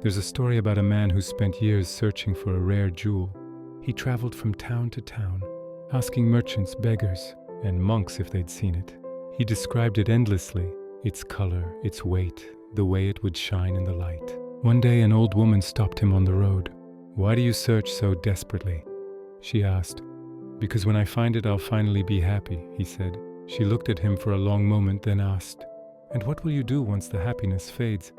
There's a story about a man who spent years searching for a rare jewel. He traveled from town to town, asking merchants, beggars, and monks if they'd seen it. He described it endlessly, its color, its weight, the way it would shine in the light. One day an old woman stopped him on the road. "Why do you search so desperately?" she asked. "Because when I find it, I'll finally be happy," he said. She looked at him for a long moment, then asked, "And what will you do once the happiness fades?"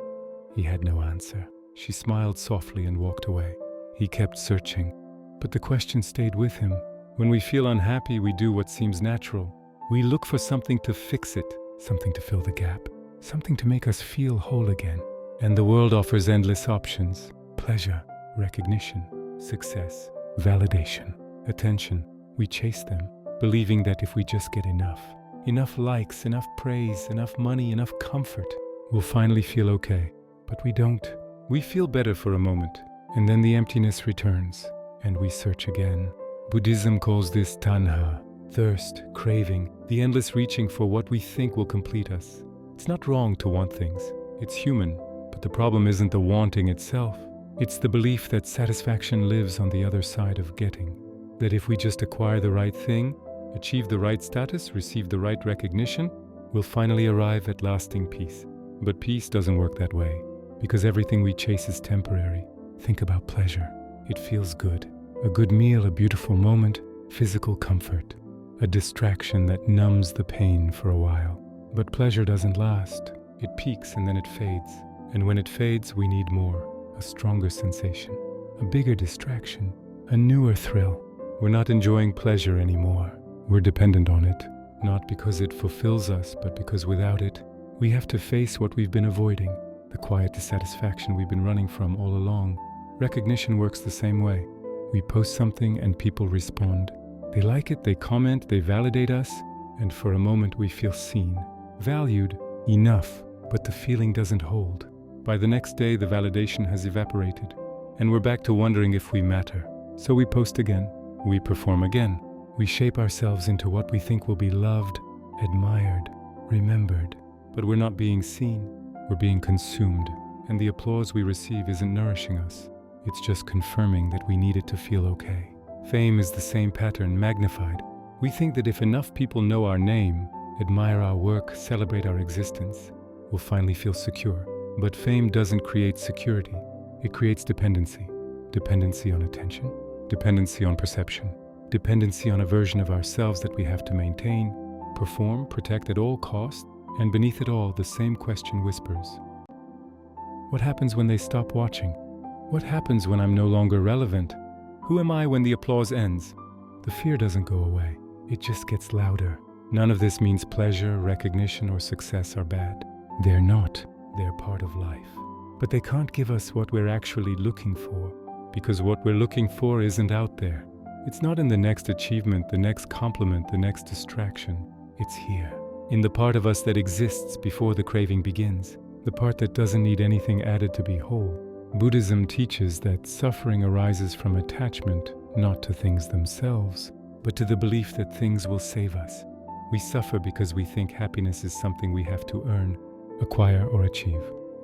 He had no answer. She smiled softly and walked away. He kept searching, but the question stayed with him. When we feel unhappy, we do what seems natural. We look for something to fix it, something to fill the gap, something to make us feel whole again. And the world offers endless options: pleasure, recognition, success, validation, attention. We chase them, believing that if we just get enough likes, enough praise, enough money, enough comfort, we'll finally feel okay. But we don't. We feel better for a moment, and then the emptiness returns, and we search again. Buddhism calls this tanha, thirst, craving, the endless reaching for what we think will complete us. It's not wrong to want things. It's human, but the problem isn't the wanting itself. It's the belief that satisfaction lives on the other side of getting. That if we just acquire the right thing, achieve the right status, receive the right recognition, we'll finally arrive at lasting peace. But peace doesn't work that way, because everything we chase is temporary. Think about pleasure. It feels good. A good meal, a beautiful moment, physical comfort. A distraction that numbs the pain for a while. But pleasure doesn't last. It peaks and then it fades. And when it fades, we need more. A stronger sensation. A bigger distraction. A newer thrill. We're not enjoying pleasure anymore. We're dependent on it. Not because it fulfills us, but because without it, we have to face what we've been avoiding. The quiet dissatisfaction we've been running from all along. Recognition works the same way. We post something and people respond. They like it, they comment, they validate us, and for a moment we feel seen, valued, enough, but the feeling doesn't hold. By the next day, the validation has evaporated, and we're back to wondering if we matter. So we post again, we perform again. We shape ourselves into what we think will be loved, admired, remembered. But we're not being seen, we're being consumed, and the applause we receive isn't nourishing us. It's just confirming that we need it to feel okay. Fame is the same pattern, magnified. We think that if enough people know our name, admire our work, celebrate our existence, we'll finally feel secure. But fame doesn't create security. It creates dependency. Dependency on attention, dependency on perception, dependency on a version of ourselves that we have to maintain, perform, protect at all costs, and beneath it all, the same question whispers. What happens when they stop watching? What happens when I'm no longer relevant? Who am I when the applause ends? The fear doesn't go away. It just gets louder. None of this means pleasure, recognition, or success are bad. They're not. They're part of life. But they can't give us what we're actually looking for, because what we're looking for isn't out there. It's not in the next achievement, the next compliment, the next distraction. It's here, in the part of us that exists before the craving begins, the part that doesn't need anything added to be whole. Buddhism teaches that suffering arises from attachment, not to things themselves, but to the belief that things will save us. We suffer because we think happiness is something we have to earn, acquire, or achieve.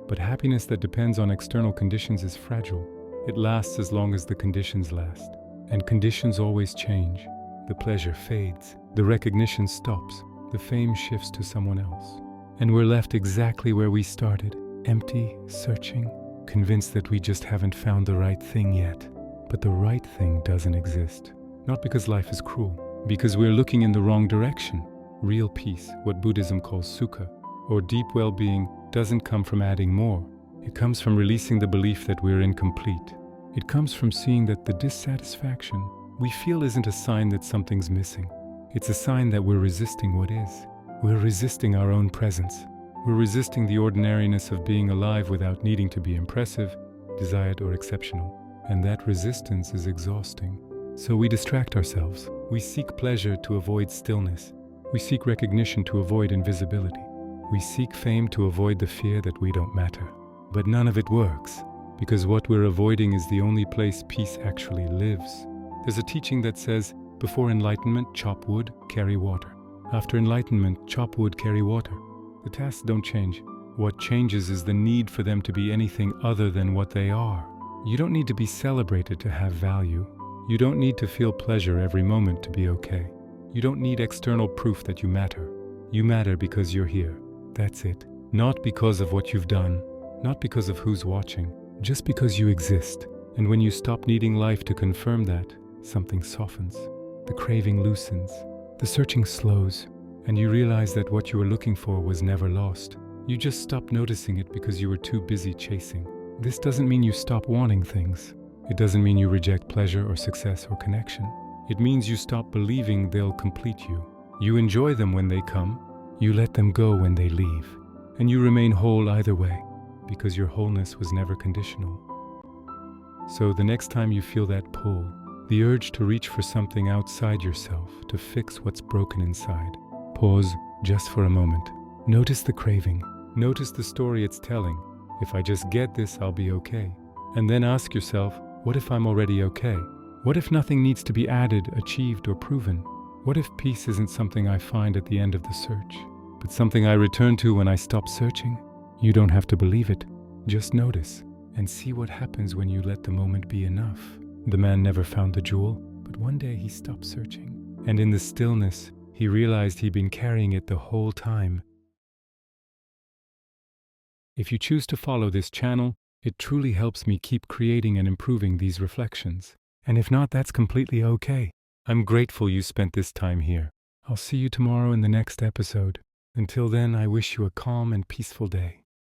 But happiness that depends on external conditions is fragile. It lasts as long as the conditions last. And conditions always change. The pleasure fades. The recognition stops. The fame shifts to someone else. And we're left exactly where we started, empty, searching, convinced that we just haven't found the right thing yet. But the right thing doesn't exist. Not because life is cruel, because we're looking in the wrong direction. Real peace, what Buddhism calls sukha, or deep well-being, doesn't come from adding more. It comes from releasing the belief that we're incomplete. It comes from seeing that the dissatisfaction we feel isn't a sign that something's missing. It's a sign that we're resisting what is. We're resisting our own presence. We're resisting the ordinariness of being alive without needing to be impressive, desired, or exceptional. And that resistance is exhausting. So we distract ourselves. We seek pleasure to avoid stillness. We seek recognition to avoid invisibility. We seek fame to avoid the fear that we don't matter. But none of it works, because what we're avoiding is the only place peace actually lives. There's a teaching that says, before enlightenment, chop wood, carry water. After enlightenment, chop wood, carry water. The tasks don't change. What changes is the need for them to be anything other than what they are. You don't need to be celebrated to have value. You don't need to feel pleasure every moment to be okay. You don't need external proof that you matter. You matter because you're here. That's it. Not because of what you've done, not because of who's watching, just because you exist. And when you stop needing life to confirm that, something softens. The craving loosens. The searching slows. And you realize that what you were looking for was never lost. You just stopped noticing it because you were too busy chasing. This doesn't mean you stop wanting things. It doesn't mean you reject pleasure or success or connection. It means you stop believing they'll complete you. You enjoy them when they come. You let them go when they leave. And you remain whole either way, because your wholeness was never conditional. So the next time you feel that pull, the urge to reach for something outside yourself to fix what's broken inside, pause just for a moment. Notice the craving. Notice the story it's telling. If I just get this, I'll be okay. And then ask yourself, what if I'm already okay? What if nothing needs to be added, achieved, or proven? What if peace isn't something I find at the end of the search, but something I return to when I stop searching? You don't have to believe it. Just notice and see what happens when you let the moment be enough. The man never found the jewel, but one day he stopped searching. And in the stillness, he realized he'd been carrying it the whole time. If you choose to follow this channel, it truly helps me keep creating and improving these reflections. And if not, that's completely okay. I'm grateful you spent this time here. I'll see you tomorrow in the next episode. Until then, I wish you a calm and peaceful day.